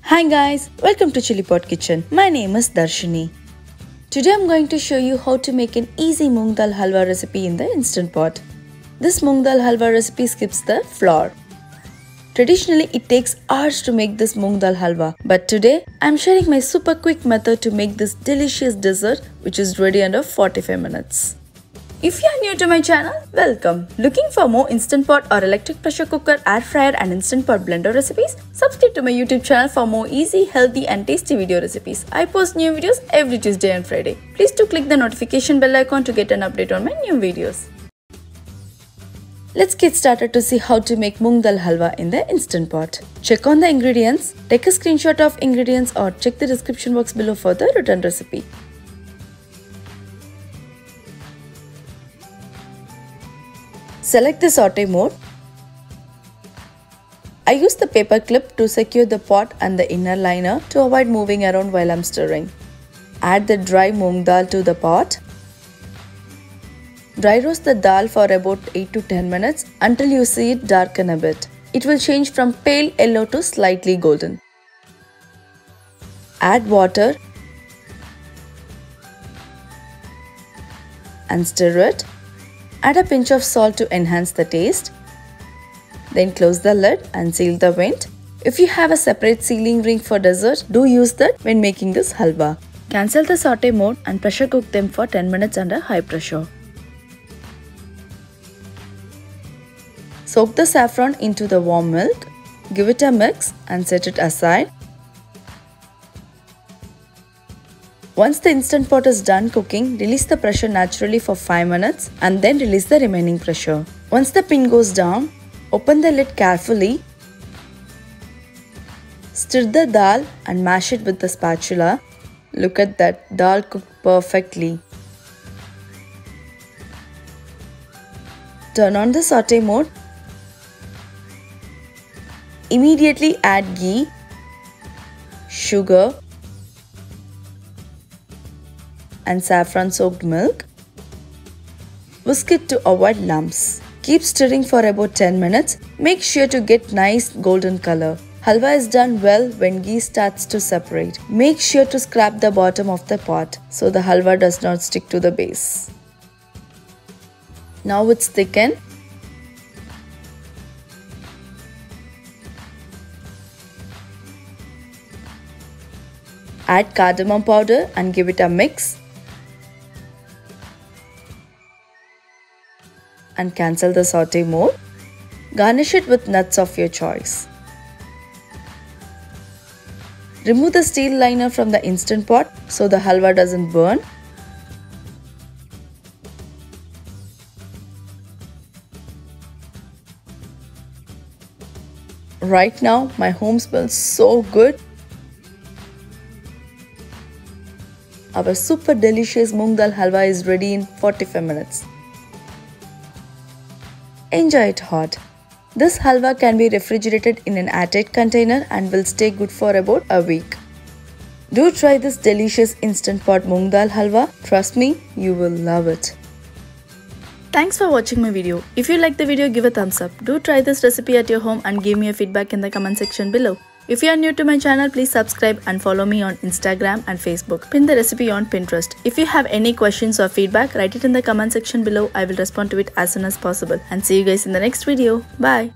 Hi guys, welcome to Chili Pot Kitchen. My name is Dharshini. Today I'm going to show you how to make an easy Moong Dal Halwa recipe in the Instant Pot. This Moong Dal Halwa recipe skips the flour. Traditionally, it takes hours to make this Moong Dal Halwa, but today I'm sharing my super quick method to make this delicious dessert which is ready under 45 minutes. If you are new to my channel, welcome. Looking for more Instant Pot or electric pressure cooker, air fryer and Instant Pot blender recipes? Subscribe to my YouTube channel for more easy, healthy and tasty video recipes. I post new videos every Tuesday and Friday. Please do click the notification bell icon to get an update on my new videos. Let's get started to see how to make Moong Dal Halwa in the Instant Pot. Check on the ingredients, take a screenshot of ingredients or check the description box below for the written recipe. Select the saute mode. I use the paper clip to secure the pot and the inner liner to avoid moving around while I'm stirring. Add the dry moong dal to the pot. Dry roast the dal for about 8 to 10 minutes until you see it darken a bit. It will change from pale yellow to slightly golden. Add water and stir it. Add a pinch of salt to enhance the taste. Then close the lid and seal the vent. If you have a separate sealing ring for dessert, do use that when making this halwa. Cancel the saute mode and pressure cook them for 10 minutes under high pressure. Soak the saffron into the warm milk. Give it a mix and set it aside. Once the Instant Pot is done cooking, release the pressure naturally for 5 minutes and then release the remaining pressure. Once the pin goes down, open the lid carefully. Stir the dal and mash it with the spatula. Look at that, dal cooked perfectly. Turn on the saute mode. Immediately add ghee, sugar and saffron soaked milk. Whisk it to avoid lumps. Keep stirring for about 10 minutes. Make sure to get nice golden color. Halwa is done well when ghee starts to separate. Make sure to scrap the bottom of the pot so the halwa does not stick to the base. Now it's thickened. Add cardamom powder and give it a mix. And cancel the saute mode. Garnish it with nuts of your choice. Remove the steel liner from the Instant Pot so the halwa doesn't burn. Right now, my home smells so good. Our super delicious Moong Dal Halwa is ready in 45 minutes. Enjoy it hot. This halwa can be refrigerated in an airtight container and will stay good for about a week. Do try this delicious Instant Pot Moong Dal Halwa. Trust me, you will love it. Thanks for watching my video. If you like the video, give a thumbs up. Do try this recipe at your home and give me a feedback in the comment section below. If you are new to my channel, please subscribe and follow me on Instagram and Facebook. Pin the recipe on Pinterest. If you have any questions or feedback, write it in the comment section below. I will respond to it as soon as possible. And see you guys in the next video. Bye.